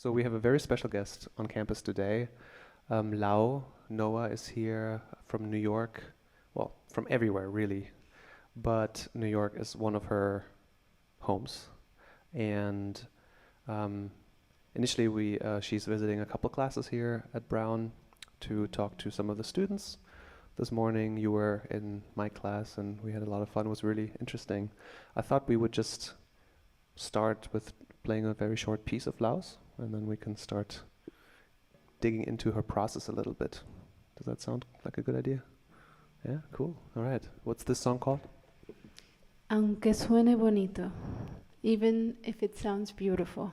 So we have a very special guest on campus today. Lau Noah is here from New York, well, from everywhere really, but New York is one of her homes. And initially she's visiting a couple classes here at Brown to talk to some of the students. This morning you were in my class and we had a lot of fun. It was really interesting. I thought we would just start with playing a very short piece of Lau's, and then we can start digging into her process a little bit. Does that sound like a good idea? Yeah, cool. All right. What's this song called? Aunque suene bonito, even if it sounds beautiful.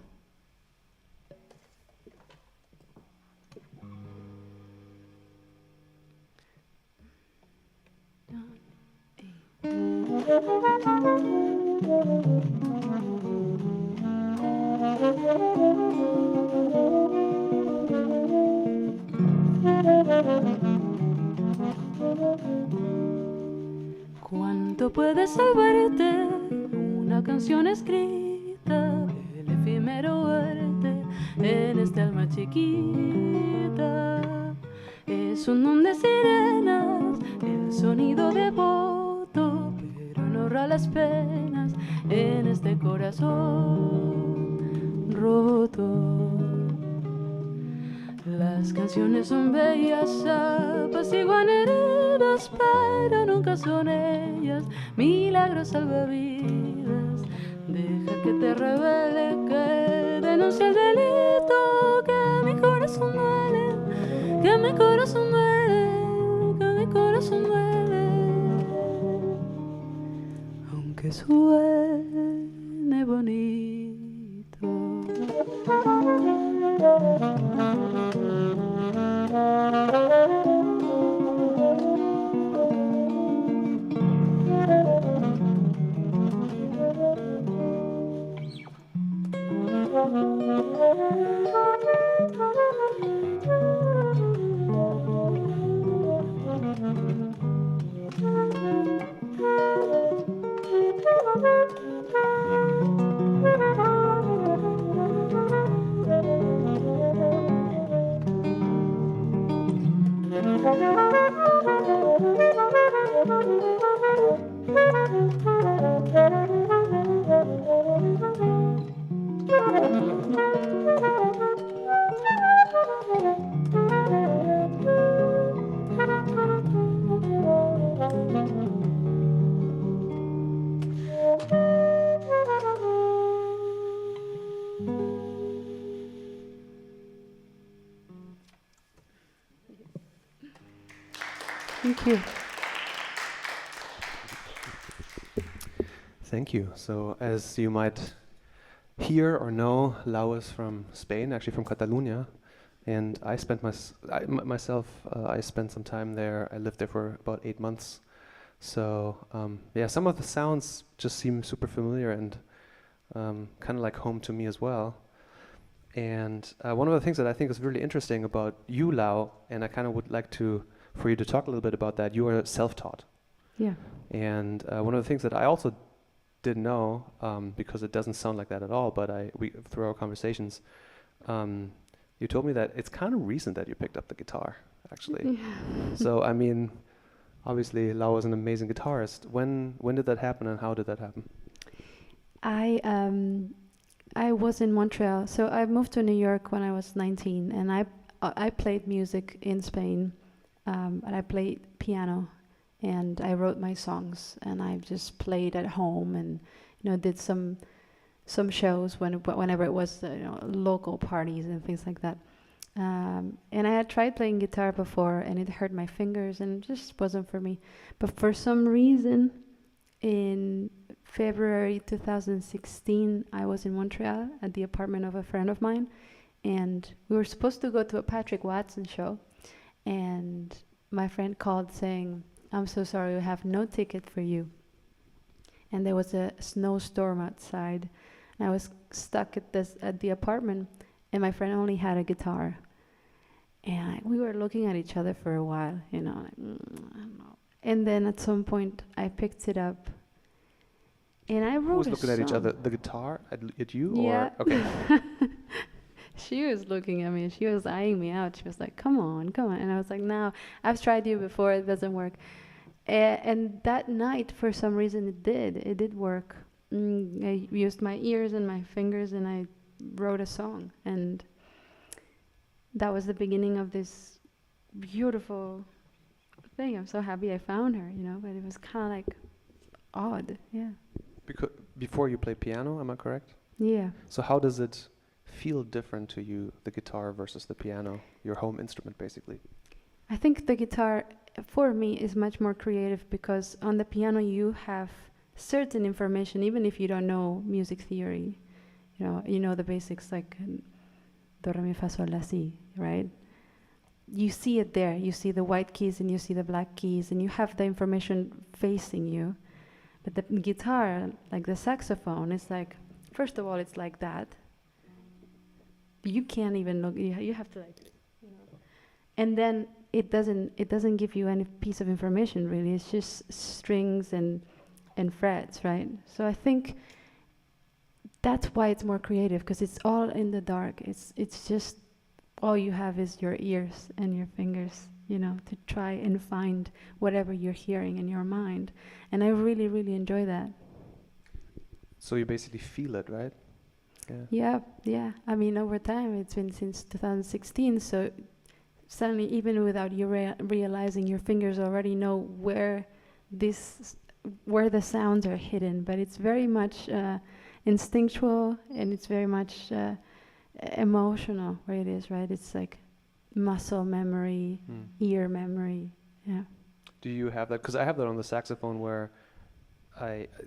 ¿Cuánto puede salvarte una canción escrita, el efímero arte en esta alma chiquita? Es un don de sirenas, el sonido devoto, pero no ahorra las penas en este corazón roto. Las canciones son bellas, apaciguan heridas, pero nunca son ellas milagros salvavidas. Deja que te revele, que denuncie el delito, que mi corazón duele, que mi corazón duele, que mi corazón duele. Aunque suene bonito. Thank you. Thank you. So as you might hear or know, Lau is from Spain, actually from Catalonia. And I spent I spent some time there. I lived there for about 8 months. So yeah, some of the sounds just seem super familiar and kind of like home to me as well. And one of the things that I think is really interesting about you, Lau, and I kind of would like for you to talk a little bit about that. You are self-taught. Yeah. And one of the things that I also didn't know, because it doesn't sound like that at all, but through our conversations, you told me that it's kind of recent that you picked up the guitar, actually. Yeah. So, I mean, obviously, Lau was an amazing guitarist. When did that happen, and how did that happen? I was in Montreal, so I moved to New York when I was 19, and I played music in Spain, and I played piano, and I wrote my songs, and I just played at home, and did some shows whenever it was local parties and things like that. And I had tried playing guitar before, and it hurt my fingers, and it just wasn't for me. But for some reason, in February 2016, I was in Montreal at the apartment of a friend of mine, and we were supposed to go to a Patrick Watson show, and my friend called saying, "I'm so sorry, we have no ticket for you." And there was a snowstorm outside, and I was stuck at the apartment, and my friend only had a guitar, and we were looking at each other for a while, I don't know. And then at some point, I picked it up, and I wrote Who was looking at each other? The guitar at you? Yeah. Or okay. she was looking at me, she was eyeing me out. She was like, come on, come on. And I was like, no, I've tried you before, it doesn't work. And that night, for some reason, it did work. I used my ears and my fingers and I wrote a song. And that was the beginning of this beautiful thing. I'm so happy I found her, you know, but it was kind of like odd, yeah. Before you play piano, am I correct? Yeah. So how does it feel different to you, the guitar versus the piano, your home instrument basically? I think the guitar, for me, is much more creative because on the piano you have certain information, even if you don't know music theory. You know the basics like do, re, mi, fa, sol, la, si, right? You see it there. You see the white keys and you see the black keys and you have the information facing you. But the guitar, like the saxophone, is like, first of all, it's like that. You can't even look. You have to like, you know. And then it doesn't give you any piece of information really. It's just strings and frets, right? So I think that's why it's more creative, because it's all in the dark. It's just all you have is your ears and your fingers, you know, to try and find whatever you're hearing in your mind. And I really, really enjoy that. So you basically feel it, right? Yeah. I mean, over time, it's been since 2016, so suddenly, even without you realizing, your fingers already know where the sounds are hidden. But it's very much instinctual, and it's very much emotional where it is, right? It's like muscle memory, ear memory, yeah. Do you have that? Because I have that on the saxophone where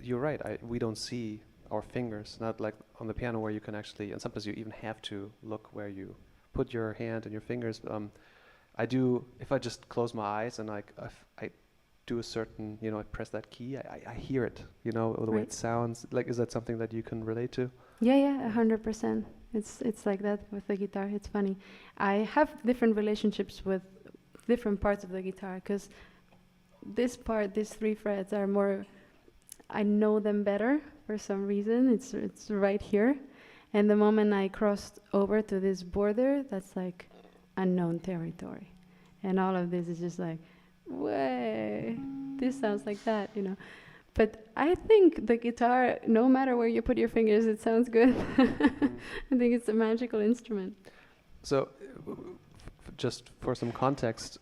you're right, we don't see our fingers, not like on the piano where you can actually, and sometimes you even have to look where you put your hand and your fingers. I do, if I just close my eyes and I do a certain, you know, I press that key, I hear it, you know, the way it sounds. Like, is that something that you can relate to? Yeah, 100%. It's like that with the guitar. It's funny. I have different relationships with different parts of the guitar, because this part, these 3 frets are more, I know them better for some reason. It's right here. And the moment I crossed over to this border, that's like unknown territory. And all of this is just like, way, this sounds like that, you know. But I think the guitar, no matter where you put your fingers, it sounds good. I think it's a magical instrument. So, just for some context,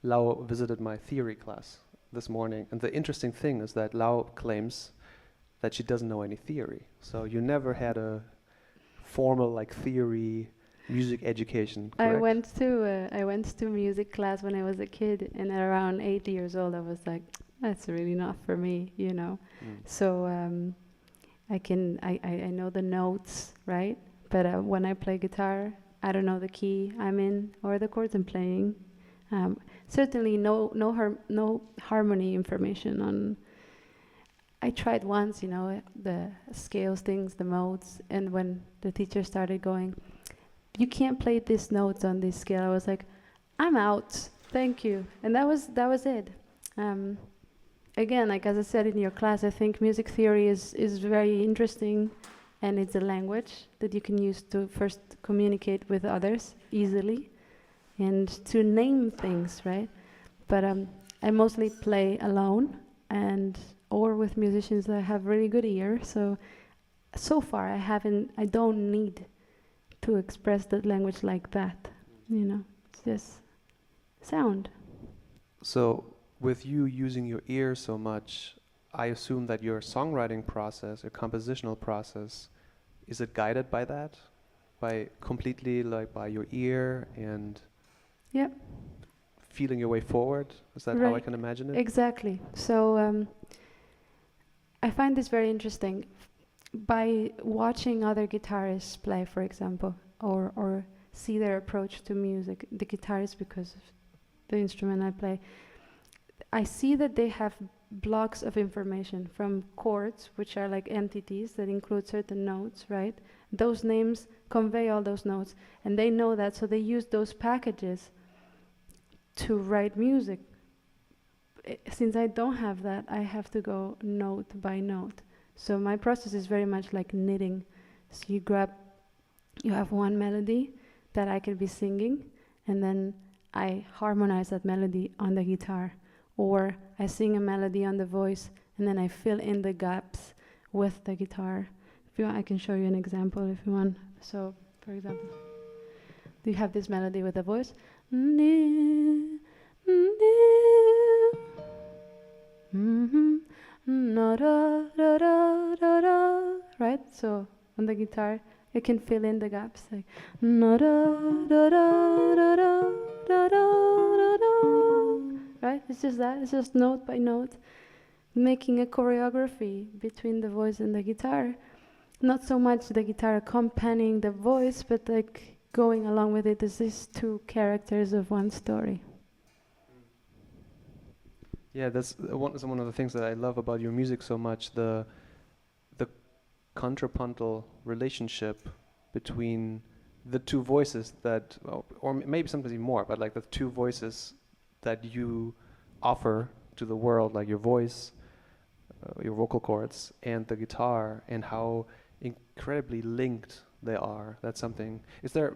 Lau visited my theory class this morning, and the interesting thing is that Lau claims that she doesn't know any theory. So you never had a formal like theory music education, correct? I went to music class when I was a kid, and at around 8 years old I was like, that's really not for me, you know. So I know the notes, right? But when I play guitar, I don't know the key I'm in or the chords I'm playing. Certainly no harmony information on. I tried once, you know, the scales things, the modes, and when the teacher started going, you can't play these notes on this scale, I was like, I'm out, thank you. And that was it. Again, like as I said in your class, I think music theory is very interesting, and it's a language that you can use to first communicate with others easily and to name things, right? But I mostly play alone or with musicians that have really good ear. So far I don't need to express that language like that, you know, it's just sound. So with you using your ear so much, I assume that your songwriting process, your compositional process, is it guided by that? By completely like by your ear and feeling your way forward? Is that how I can imagine it? Exactly. So I find this very interesting. By watching other guitarists play, for example, or see their approach to music, the guitarist, because of the instrument I play, I see that they have blocks of information from chords, which are like entities that include certain notes, right? Those names convey all those notes, and they know that, so they use those packages to write music. Since I don't have that, I have to go note by note. So my process is very much like knitting. So you grab you have one melody that I could be singing, and then I harmonize that melody on the guitar, or I sing a melody on the voice, and then I fill in the gaps with the guitar. If you want, I can show you an example if you want. So, for example, do you have this melody with the voice? Right? So on the guitar, you can fill in the gaps like right? It's just that. It's just note by note, making a choreography between the voice and the guitar. Not so much the guitar accompanying the voice, but like going along with it as these two characters of one story. Yeah, that's one of the things that I love about your music so much, the contrapuntal relationship between the two voices that, or maybe sometimes even more, but like the two voices that you offer to the world, like your voice, your vocal cords, and the guitar, and how incredibly linked they are. That's something. Do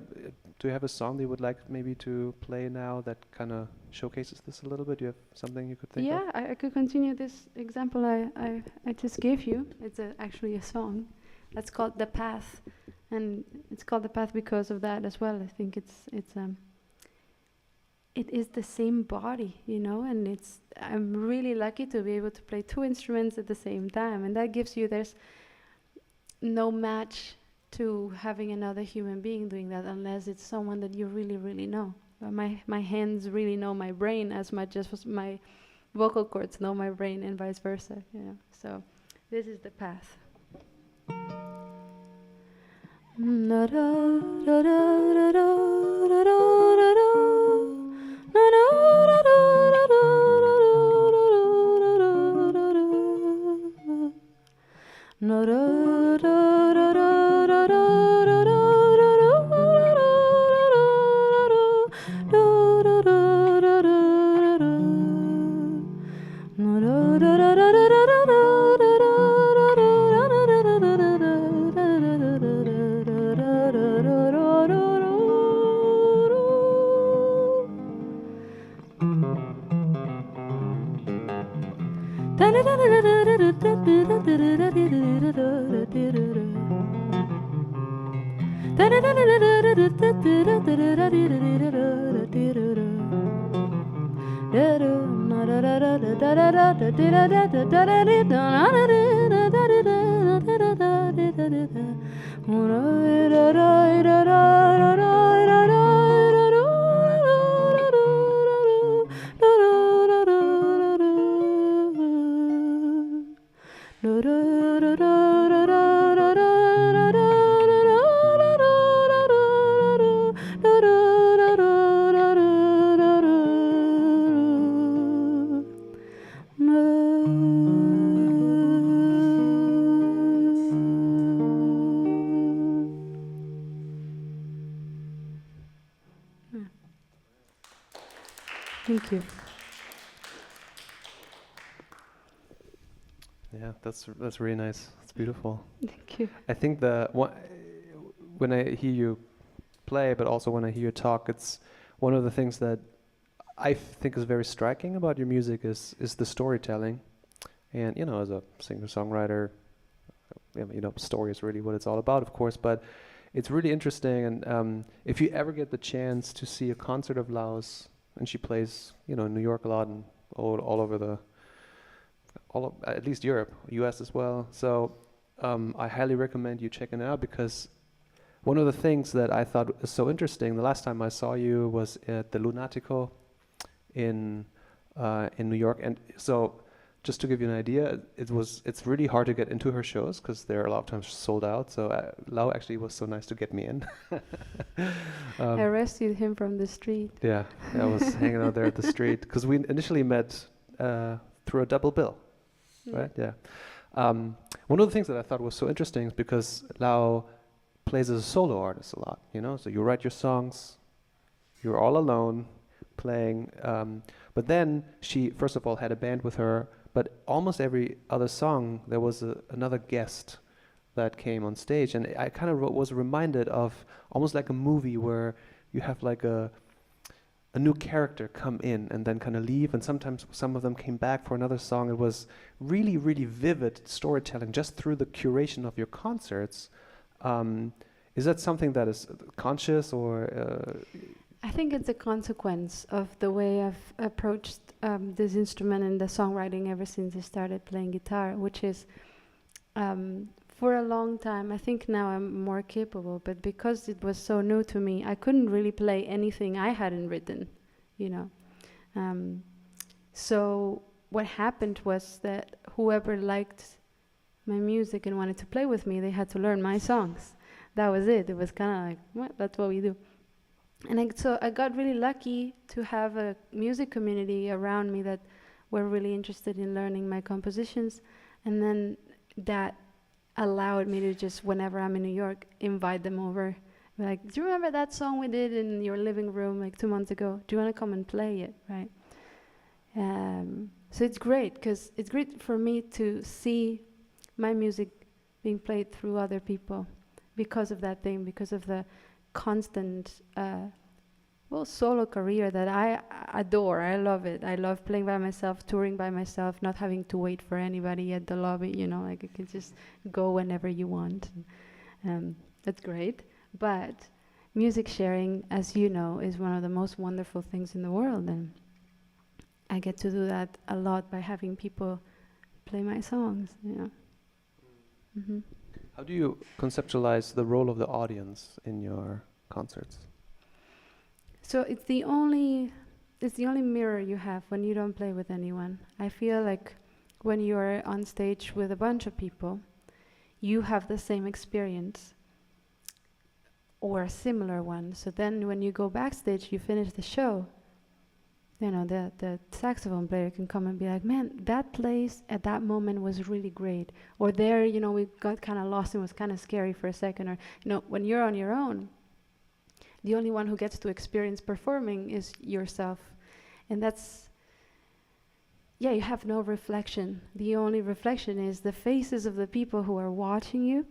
you have a song that you would like maybe to play now that kind of showcases this a little bit? Do you have something you could think of? Yeah, I could continue this example I just gave you. It's actually a song. That's called The Path, and it's called The Path because of that as well. I think it is the same body, you know, and I'm really lucky to be able to play two instruments at the same time, and that gives you, there's no match to having another human being doing that unless it's someone that you really, really know. But my hands really know my brain as much as my vocal cords know my brain, and vice versa, you know. So this is The Path. Thank you. Yeah, that's really nice. It's beautiful. Thank you. I think when I hear you play, but also when I hear you talk, it's one of the things that I think is very striking about your music is the storytelling. And, you know, as a singer-songwriter, you know, story is really what it's all about, of course, but it's really interesting. And if you ever get the chance to see a concert of Lau's, and she plays, you know, in New York a lot and all over at least Europe, US as well. So I highly recommend you checking it out, because one of the things that I thought was so interesting, the last time I saw you was at the Lunatico in New York. And so just to give you an idea, it's really hard to get into her shows because they're a lot of times sold out. So Lau actually was so nice to get me in. I rescued him from the street. Yeah, I was hanging out there at the street because we initially met through a double bill, right? Yeah. One of the things that I thought was so interesting is because Lau plays as a solo artist a lot, you know. So you write your songs, you're all alone playing. But then she, first of all, had a band with her. But almost every other song, there was another guest that came on stage, and I kind of was reminded of almost like a movie where you have like a new character come in and then kind of leave, and sometimes some of them came back for another song. It was really, really vivid storytelling just through the curation of your concerts. Is that something that is conscious, or? I think it's a consequence of the way I've approached this instrument and the songwriting ever since I started playing guitar, which is for a long time, I think now I'm more capable, but because it was so new to me, I couldn't really play anything I hadn't written, you know. So what happened was that whoever liked my music and wanted to play with me, they had to learn my songs. That was it. It was kind of like, well, that's what we do. And so I got really lucky to have a music community around me that were really interested in learning my compositions, and then that allowed me to just, whenever I'm in New York, invite them over. Be like, do you remember that song we did in your living room like 2 months ago? Do you want to come and play it, right? So it's great, because it's great for me to see my music being played through other people because of that thing, because of the constant solo career that I adore. I love it. I love playing by myself, touring by myself, not having to wait for anybody at the lobby, you know, like you can just go whenever you want. That's great. But music sharing, as you know, is one of the most wonderful things in the world, and I get to do that a lot by having people play my songs, you know. Mm-hmm. How do you conceptualize the role of the audience in your concerts? So it's the only mirror you have when you don't play with anyone. I feel like when you're on stage with a bunch of people, you have the same experience or a similar one. So then when you go backstage, you finish the show, you know, the saxophone player can come and be like, man, that place at that moment was really great. Or there, you know, we got kind of lost and was kind of scary for a second. Or, you know, when you're on your own, the only one who gets to experience performing is yourself. And that's, yeah, you have no reflection. The only reflection is the faces of the people who are watching you.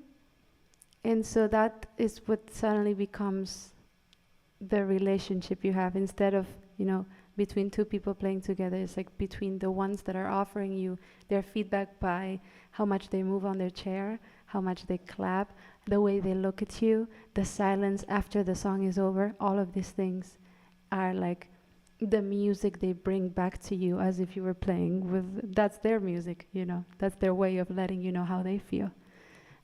And so that is what suddenly becomes the relationship you have, instead of, you know, between two people playing together. It's like between the ones that are offering you their feedback by how much they move on their chair, how much they clap, the way they look at you, the silence after the song is over. All of these things are like the music they bring back to you, as if you were playing with, that's their music, you know, that's their way of letting you know how they feel.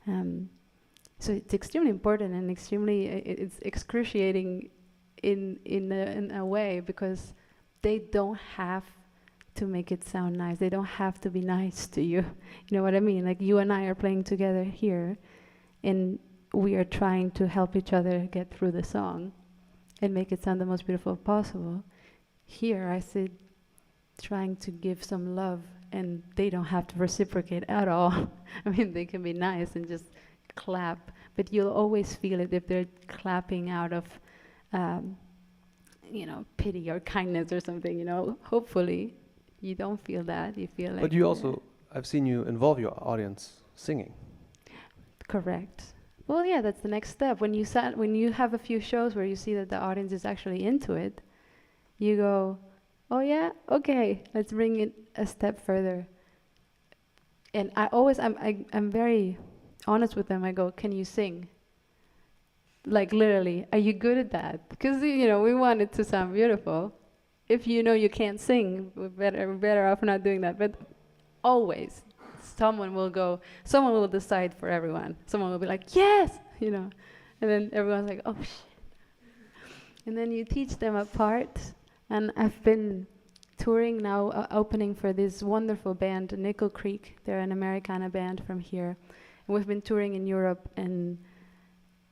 So it's extremely important, and extremely, it's excruciating in a way, because they don't have to make it sound nice. They don't have to be nice to you. You know what I mean? Like, you and I are playing together here, and we are trying to help each other get through the song and make it sound the most beautiful possible. Here I sit trying to give some love, and they don't have to reciprocate at all. I mean, they can be nice and just clap, but you'll always feel it if they're clapping out of you know, pity or kindness or something, you know. Hopefully you don't feel that. You feel like... But you also, I've seen you involve your audience singing. Correct. Well, yeah, that's the next step. When you have a few shows where you see that the audience is actually into it, you go, oh yeah, okay, let's bring it a step further. And I'm very honest with them. I go, can you sing? Like, literally, are you good at that? Because, you know, we want it to sound beautiful. If you know you can't sing, we're better off not doing that. But always, someone will decide for everyone. Someone will be like, yes, you know. And then everyone's like, oh, shit. And then you teach them a part. And I've been touring now, opening for this wonderful band, Nickel Creek. They're an Americana band from here. And we've been touring in Europe, and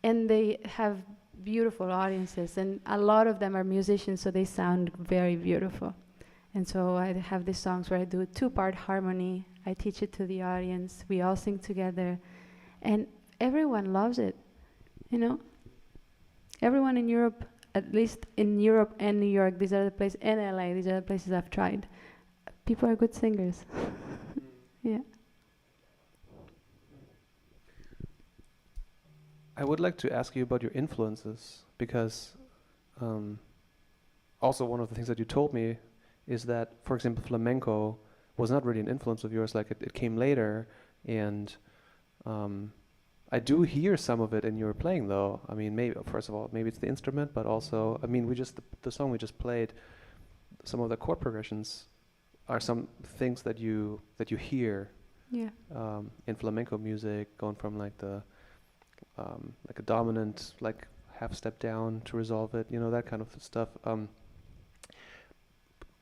they have beautiful audiences, and a lot of them are musicians, so they sound very beautiful. And so I have these songs where I do a 2-part harmony. I teach it to the audience. We all sing together, and everyone loves it, you know. Everyone in Europe, at least in Europe and New York, these are the places, and LA, these are the places I've tried. People are good singers. Yeah. I would like to ask you about your influences because also one of the things that you told me is that, for example, flamenco was not really an influence of yours. Like it came later, and I do hear some of it in your playing, though. I mean, maybe first of all, maybe it's the instrument, but also, I mean, the song we just played, some of the chord progressions are some things that you hear Yeah. in flamenco music, going from like the like a dominant like half step down to resolve it, you know, that kind of stuff.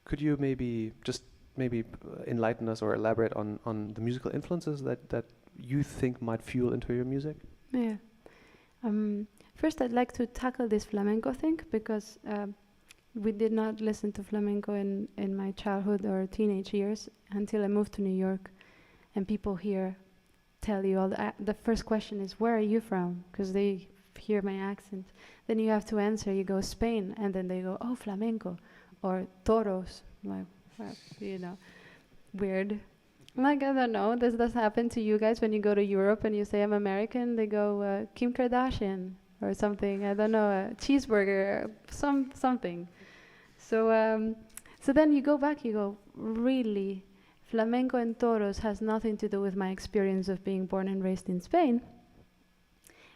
Could you maybe enlighten us or elaborate on the musical influences that you think might fuel into your music? Yeah. First, I'd like to tackle this flamenco thing because we did not listen to flamenco in my childhood or teenage years until I moved to New York, and people here tell you all the first question is, where are you from? Because they hear my accent. Then you have to answer, you go Spain, and then they go, oh, flamenco, or toros, like, well, you know, weird. Like, I don't know, does this happen to you guys when you go to Europe and you say I'm American? They go Kim Kardashian or something, I don't know, a cheeseburger, something. So so then you go back, you go, really? Flamenco and toros has nothing to do with my experience of being born and raised in Spain.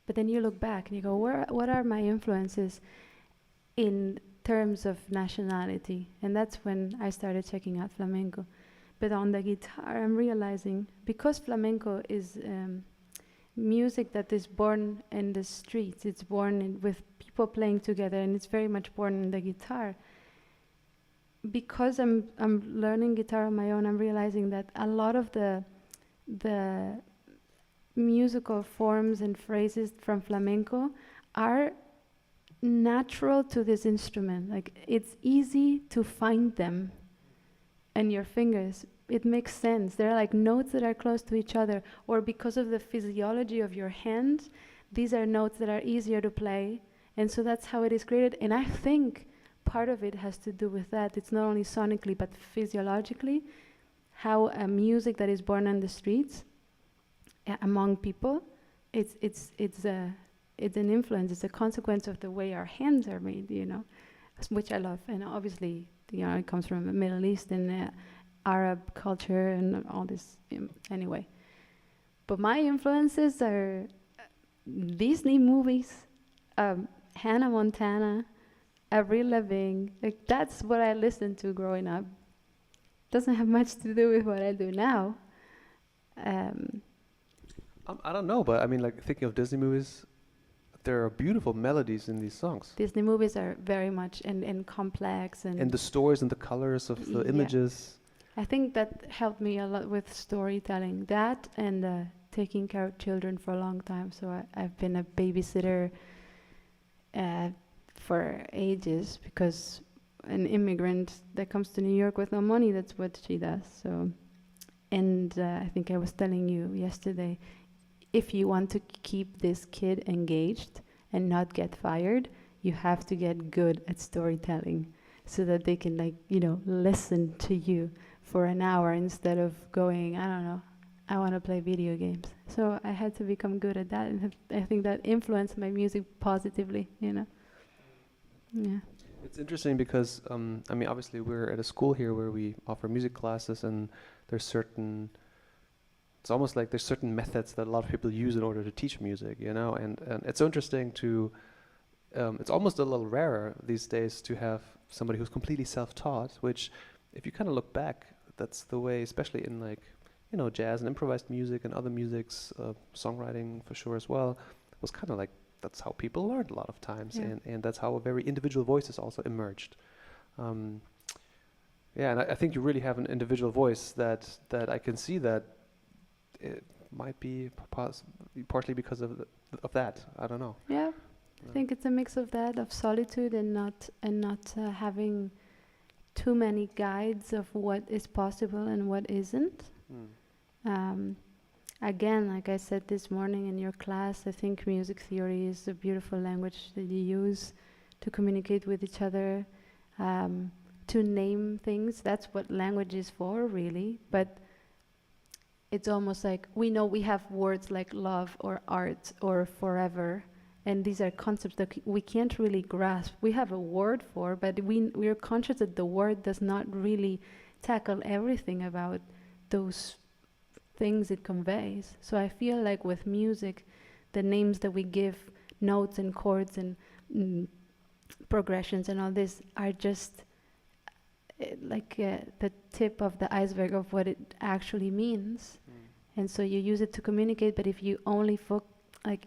But then you look back and you go, what are my influences in terms of nationality? And that's when I started checking out flamenco. But on the guitar, I'm realizing, because flamenco is music that is born in the streets, it's born with people playing together, and it's very much born in the guitar. Because I'm learning guitar on my own, I'm realizing that a lot of the musical forms and phrases from flamenco are natural to this instrument. Like, it's easy to find them in your fingers. It makes sense. There are like notes that are close to each other, or because of the physiology of your hand, these are notes that are easier to play, and so that's how it is created. And I think part of it has to do with that. It's not only sonically but physiologically, how a music that is born on the streets among people, it's an influence. It's a consequence of the way our hands are made, you know, which I love. And obviously, you know, it comes from the Middle East and Arab culture and all this. Anyway, but my influences are Disney movies, Hannah Montana, Avril Lavigne. Like, that's what I listened to growing up. Doesn't have much to do with what I do now. I don't know, but I mean, like, thinking of Disney movies, there are beautiful melodies in these songs. Disney movies are very much and complex, and the stories and the colors of the images. I think that helped me a lot with storytelling. That and taking care of children for a long time. So I've been a babysitter for ages, because an immigrant that comes to New York with no money, that's what she does. So, and I think I was telling you yesterday, if you want to keep this kid engaged and not get fired, you have to get good at storytelling, so that they can, like, you know, listen to you for an hour instead of going, I don't know, I want to play video games. So I had to become good at that, and I think that influenced my music positively, you know. Yeah. It's interesting because, I mean, obviously we're at a school here where we offer music classes, and it's almost like there's certain methods that a lot of people use in order to teach music, you know, and it's so interesting to, it's almost a little rarer these days to have somebody who's completely self-taught, which, if you kind of look back, that's the way, especially in, like, you know, jazz and improvised music and other musics, songwriting for sure as well, was kind of like, that's how people learned a lot of times, and that's how a very individual voices also emerged. Yeah, and I think you really have an individual voice that I can see that it might be partly because of that. I don't know. Yeah, I think it's a mix of that, of solitude and not having too many guides of what is possible and what isn't. Again, like I said this morning in your class, I think music theory is a beautiful language that you use to communicate with each other, to name things. That's what language is for, really. But it's almost like we know we have words like love or art or forever, And these are concepts that we can't really grasp. We have a word for, but we're conscious that the word does not really tackle everything about those things it conveys. So I feel like with music, the names that we give, notes and chords and progressions and all this, are just the tip of the iceberg of what it actually means. And so you use it to communicate, but if you only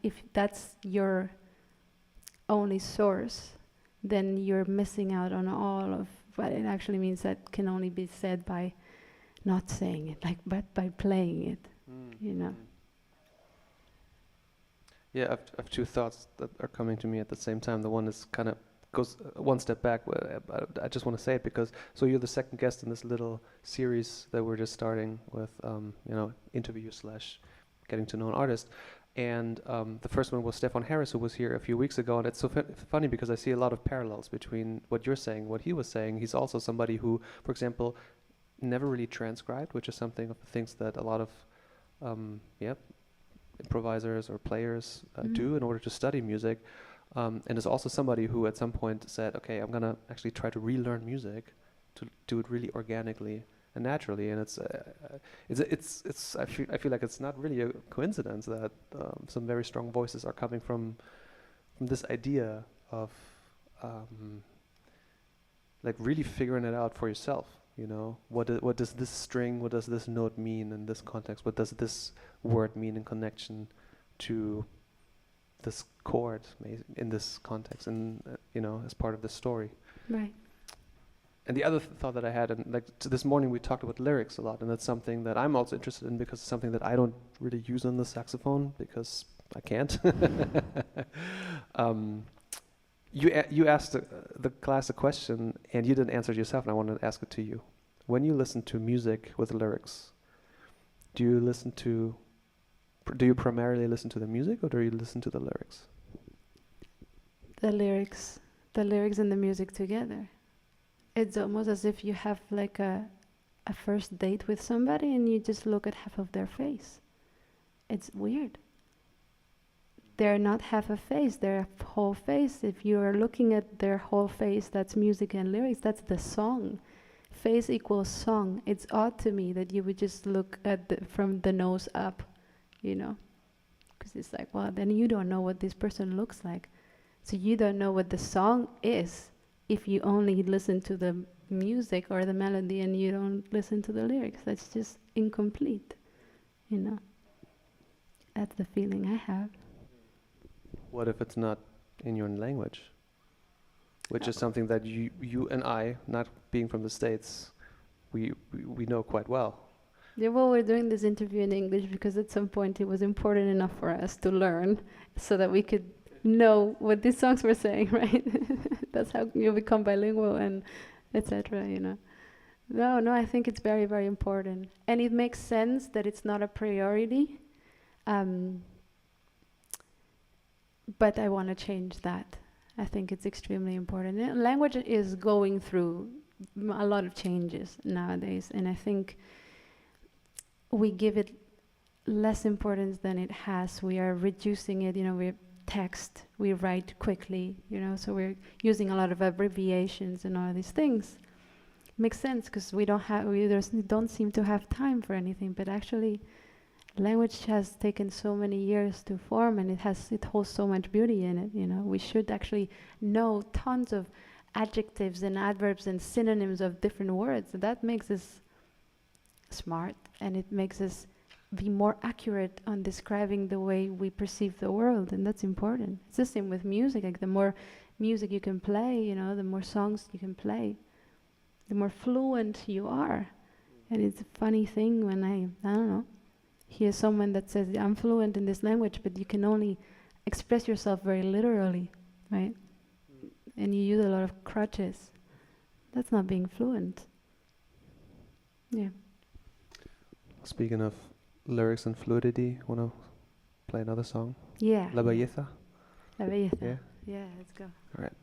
if that's your only source, then you're missing out on all of what it actually means that can only be said by not saying it, but by playing it, you know. Yeah, I've two thoughts that are coming to me at the same time. The one is kind of goes one step back. I just want to say it because so you're the second guest in this little series that we're just starting with, interview / getting to know an artist. And the first one was Stefan Harris, who was here a few weeks ago. And it's so funny because I see a lot of parallels between what you're saying, what he was saying. He's also somebody who, for example, never really transcribed, which is something of the things that a lot of improvisers or players do in order to study music. And is also somebody who at some point said, okay, I'm gonna actually try to relearn music to do it really organically and naturally. And I feel like it's not really a coincidence that some very strong voices are coming from this idea of like really figuring it out for yourself. You know, what does this string, what does this note mean in this context? What does this word mean in connection to this chord in this context, and as part of the story. Right. And the other thought that I had, and this morning we talked about lyrics a lot, and that's something that I'm also interested in because it's something that I don't really use on the saxophone because I can't. You asked the class a question, and you didn't answer it yourself, and I wanted to ask it to you. When you listen to music with lyrics, do you primarily listen to the music, or do you listen to the lyrics? The lyrics and the music together. It's almost as if you have like a first date with somebody and you just look at half of their face. It's weird. They're not half a face, they're a whole face. If you are looking at their whole face, that's music and lyrics, that's the song. Face equals song. It's odd to me that you would just look at from the nose up, because it's like, well, then you don't know what this person looks like. So you don't know what the song is if you only listen to the music or the melody and you don't listen to the lyrics. That's just incomplete, That's the feeling I have. What if it's not in your language? Which is something that you and I, not being from the States, we know quite well. Yeah, well, we're doing this interview in English because at some point it was important enough for us to learn so that we could know what these songs were saying, right? That's how you become bilingual and etc., No, I think it's very, very important. And it makes sense that it's not a priority. But I want to change that. I think it's extremely important. Language is going through a lot of changes nowadays, and I think we give it less importance than it has. We are reducing it, we text, we write quickly, so we're using a lot of abbreviations and all these things. Makes sense because we don't seem to have time for anything, but actually language has taken so many years to form, and it holds so much beauty in it, We should actually know tons of adjectives and adverbs and synonyms of different words. That makes us smart, and it makes us be more accurate on describing the way we perceive the world, and that's important. It's the same with music. Like the more music you can play, the more songs you can play, the more fluent you are. And it's a funny thing when I don't know, hear someone that says, I'm fluent in this language, but you can only express yourself very literally, right? And you use a lot of crutches. That's not being fluent. Yeah. Speaking of lyrics and fluidity, want to play another song? Yeah. La Belleza? La Belleza. Yeah? Yeah, let's go. All right.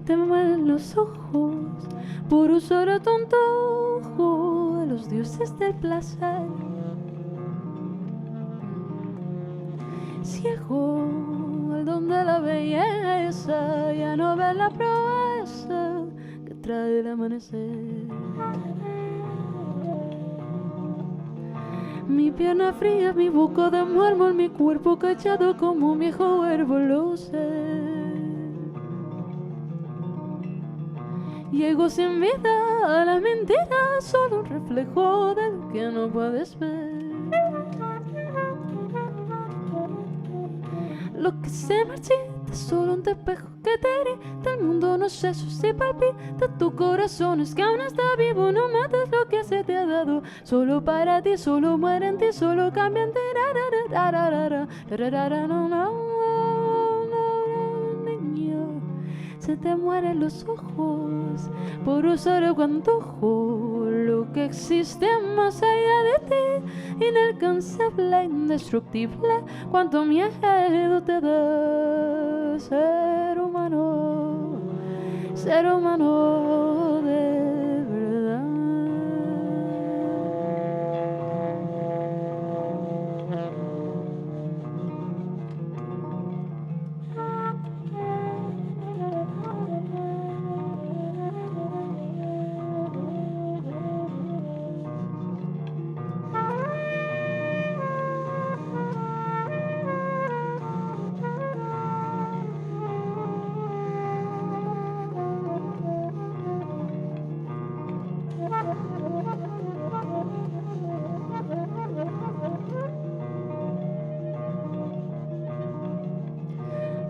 te mueren los ojos por usar a tu antojo a los dioses del placer. Ciego el don de la belleza, ya no ves la proeza que trae el amanecer. Mi pierna fría, mi boca de mármol, mi cuerpo cachado como un viejo verbo, lo sé. Llego sin vida a la mentira, solo un reflejo de lo que no puedes ver. Lo que se marchita es solo un espejo que te grita. El mundo no sé si palpita tu corazón, es que aún está vivo. No mates lo que se te ha dado, solo para ti, solo muere en ti, solo cambia en ti. Niño, se te mueren los ojos por usar el antojo lo que existe más allá de ti, inalcanzable, indestructible. Cuánto miedo te da ser humano de verdad.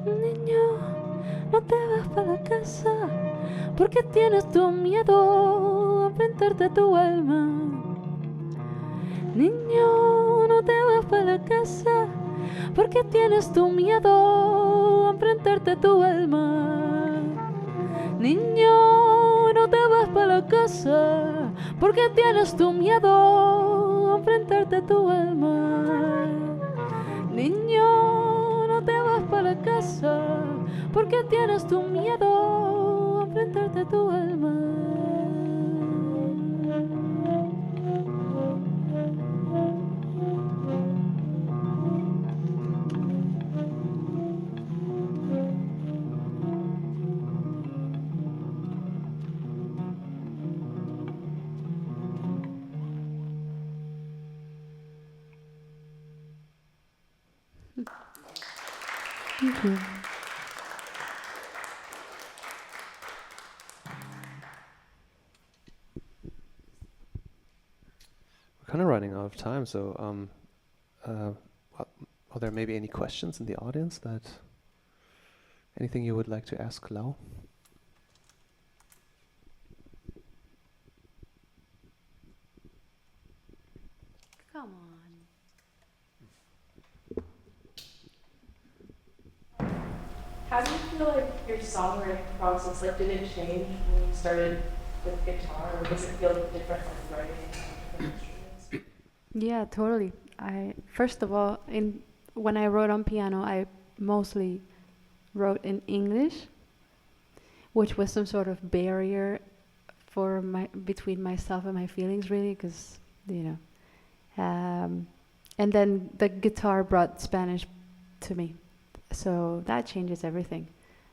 Niño, no te vas para la casa porque tienes tu miedo a enfrentarte a tu alma. Niño, no te vas para la casa porque tienes tu miedo a enfrentarte a tu alma. Niño, no te vas para la casa porque tienes tu miedo a enfrentarte a tu alma. Niño, no te vas para la casa porque tienes tu miedo a enfrentarte a tu alma. Thank you. We're kind of running out of time, so are there maybe any questions in the audience? Anything you would like to ask Lau? Come on. How do you feel like your songwriting process, like, did it change when you started with guitar, or does it feel different when writing different instruments? Yeah, totally. First of all, when I wrote on piano, I mostly wrote in English, which was some sort of barrier between myself and my feelings, really, because and then the guitar brought Spanish to me, so that changes everything.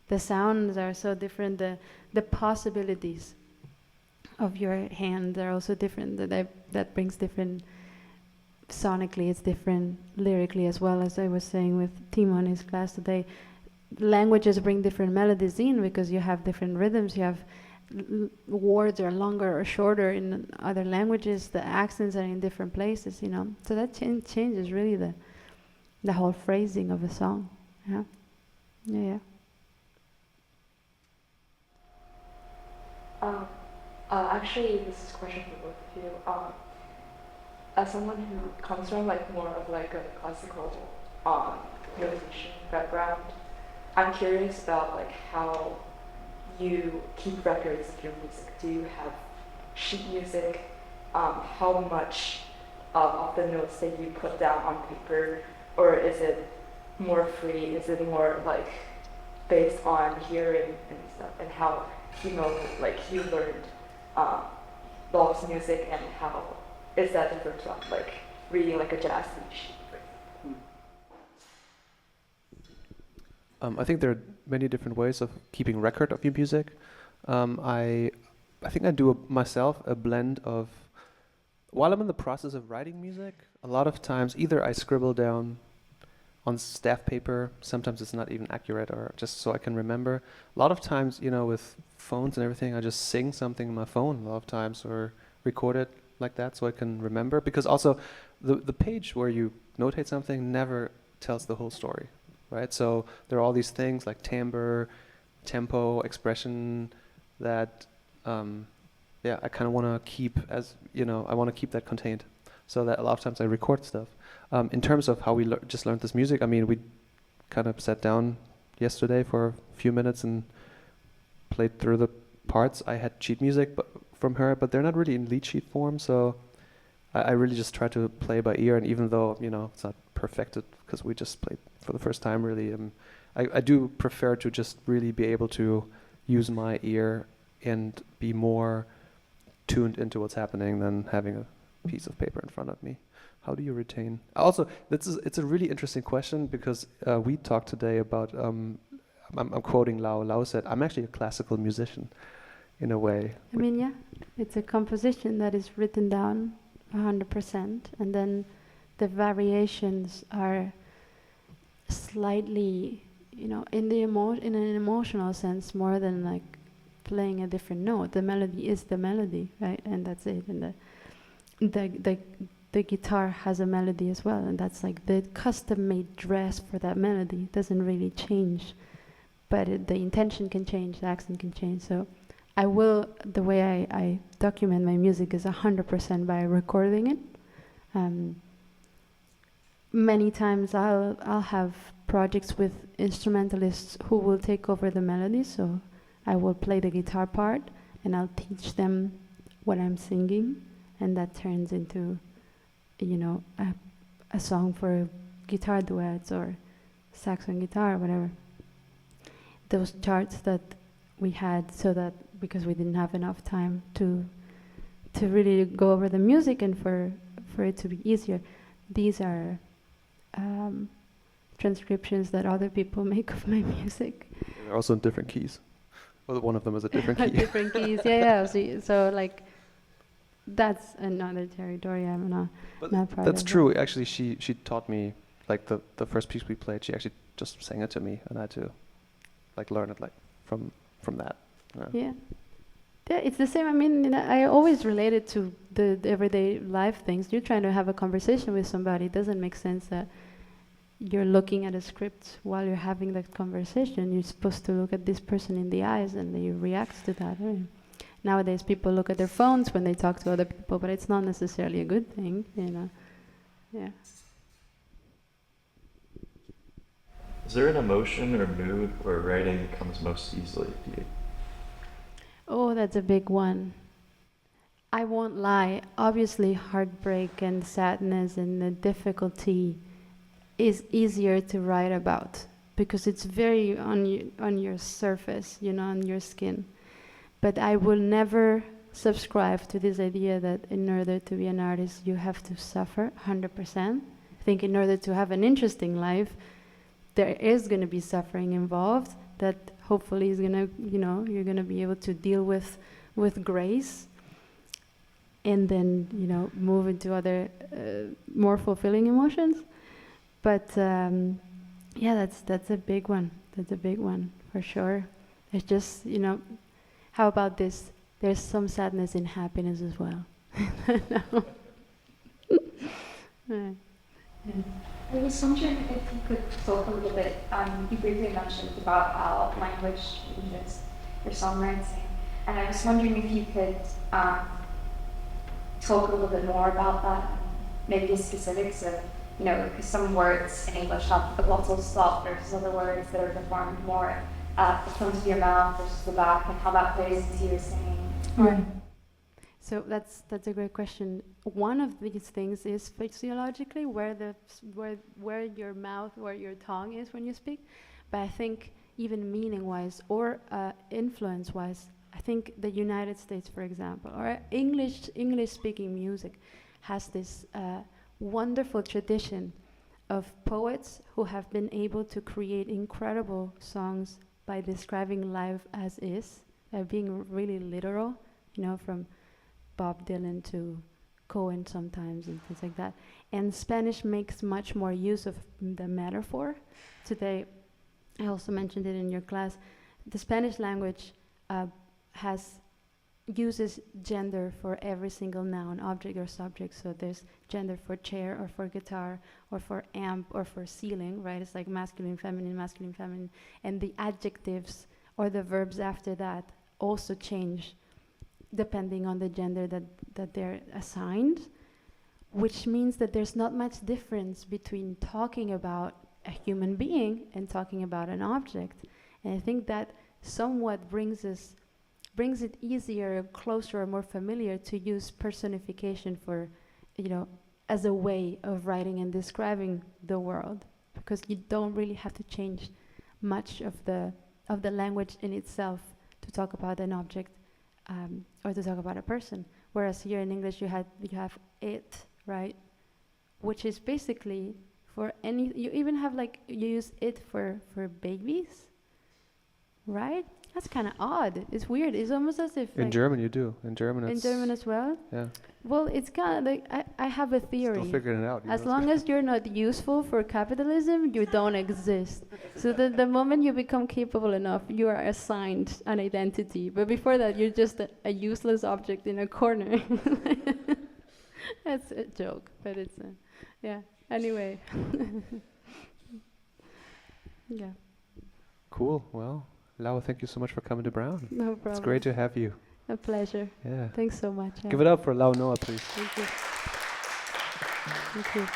The sounds are so different. The possibilities of your hand are also different. That brings different. Sonically, it's different lyrically as well. As I was saying with Timo in his class today, languages bring different melodies in because you have different rhythms. You have words are longer or shorter in other languages. The accents are in different places, So that changes really the whole phrasing of a song. Yeah, yeah. Actually, this is a question for both of you. As someone who comes from more of a classical musician background, I'm curious about how you keep records of your music. Do you have sheet music? How much of the notes that you put down on paper, or is it more free? Is it more based on hearing and stuff, and how you learned Bach's music, and how is that different from like reading like a jazz sheet? I think there are many different ways of keeping record of your music. I think I do myself a blend of, while I'm in the process of writing music, a lot of times either I scribble down on staff paper, sometimes it's not even accurate, or just so I can remember. A lot of times, with phones and everything, I just sing something on my phone a lot of times, or record it like that so I can remember. Because also, the page where you notate something never tells the whole story, right? So there are all these things like timbre, tempo, expression that, I kind of want to keep I want to keep that contained. So that a lot of times I record stuff. In terms of how we just learned this music, I mean, we kind of sat down yesterday for a few minutes and played through the parts. I had sheet music from her, but they're not really in lead sheet form, so I really just try to play by ear. And even though, it's not perfected because we just played for the first time, really, I do prefer to just really be able to use my ear and be more tuned into what's happening than having a piece of paper in front of me. How do you retain? Also, it's a really interesting question, because we talked today about, I'm quoting Lau. Lau said, I'm actually a classical musician, in a way. I mean, yeah, it's a composition that is written down 100%, and then the variations are slightly, in an emotional sense, more than like playing a different note. The melody is the melody, right? And that's it. And the guitar has a melody as well, and that's like the custom-made dress for that melody. It doesn't really change, but the intention can change, the accent can change. So the way I document my music is 100% by recording it. Many times I'll have projects with instrumentalists who will take over the melody, so I will play the guitar part and I'll teach them what I'm singing, and that turns into a song for guitar duets or sax and guitar or whatever. Those charts that we had, so that because we didn't have enough time to really go over the music and for it to be easier, these are transcriptions that other people make of my music. They're also in different keys. Well, one of them is a different key. Different keys, yeah. So like, that's another territory I'm not part of. That's true. Actually, she taught me, like the first piece we played. She actually just sang it to me, and I had to like learn it like from that. Yeah, it's the same. I mean, I always relate it to the everyday life things. You're trying to have a conversation with somebody. It doesn't make sense that you're looking at a script while you're having that conversation. You're supposed to look at this person in the eyes and you react to that. Right? Nowadays, people look at their phones when they talk to other people, but it's not necessarily a good thing, Yeah. Is there an emotion or mood where writing comes most easily to you? Oh, that's a big one. I won't lie. Obviously, heartbreak and sadness and the difficulty is easier to write about because it's very on your surface, on your skin. But I will never subscribe to this idea that in order to be an artist, you have to suffer 100%. I think in order to have an interesting life, there is going to be suffering involved that hopefully is going to, you're going to be able to deal with grace and then, move into other more fulfilling emotions. But yeah, that's a big one. That's a big one for sure. It's just, how about this? There's some sadness in happiness as well. No. Right. Yeah. I was wondering if you could talk a little bit, you briefly mentioned about how language changes your songwriting, and I was wondering if you could talk a little bit more about that, maybe the specifics of, because some words in English have the glottal stop versus other words that are performed more at the front of your mouth versus the back, and how that plays into your singing. Right. So that's a great question. One of these things is physiologically where your mouth, where your tongue is when you speak. But I think even meaning-wise or influence-wise. I think the United States, for example, or English-speaking music has this wonderful tradition of poets who have been able to create incredible songs by describing life as is, being really literal, from Bob Dylan to Cohen sometimes and things like that. And Spanish makes much more use of the metaphor. Today, I also mentioned it in your class, the Spanish language uses gender for every single noun, object or subject. So there's gender for chair or for guitar or for amp or for ceiling, right? It's like masculine, feminine, and the adjectives or the verbs after that also change depending on the gender that they're assigned, which means that there's not much difference between talking about a human being and talking about an object. And I think that somewhat brings it easier, closer, or more familiar to use personification for, as a way of writing and describing the world, because you don't really have to change much of the language in itself to talk about an object or to talk about a person. Whereas here in English you have it, right, which is basically for any. You even have you use it for babies, right? That's kind of odd. It's weird. It's almost as if In German you do. In German it's... In German as well? Yeah. Well, it's kind of I have a theory. Still figuring it out. As long as you're not useful for capitalism, you don't exist. So the moment you become capable enough, you are assigned an identity. But before that, you're just a useless object in a corner. That's a joke, but it's yeah. Anyway. Yeah. Cool. Well, Lau, thank you so much for coming to Brown. No problem. It's great to have you. A pleasure. Yeah. Thanks so much. Give it up for Lau Noah, please. Thank you. Thank you.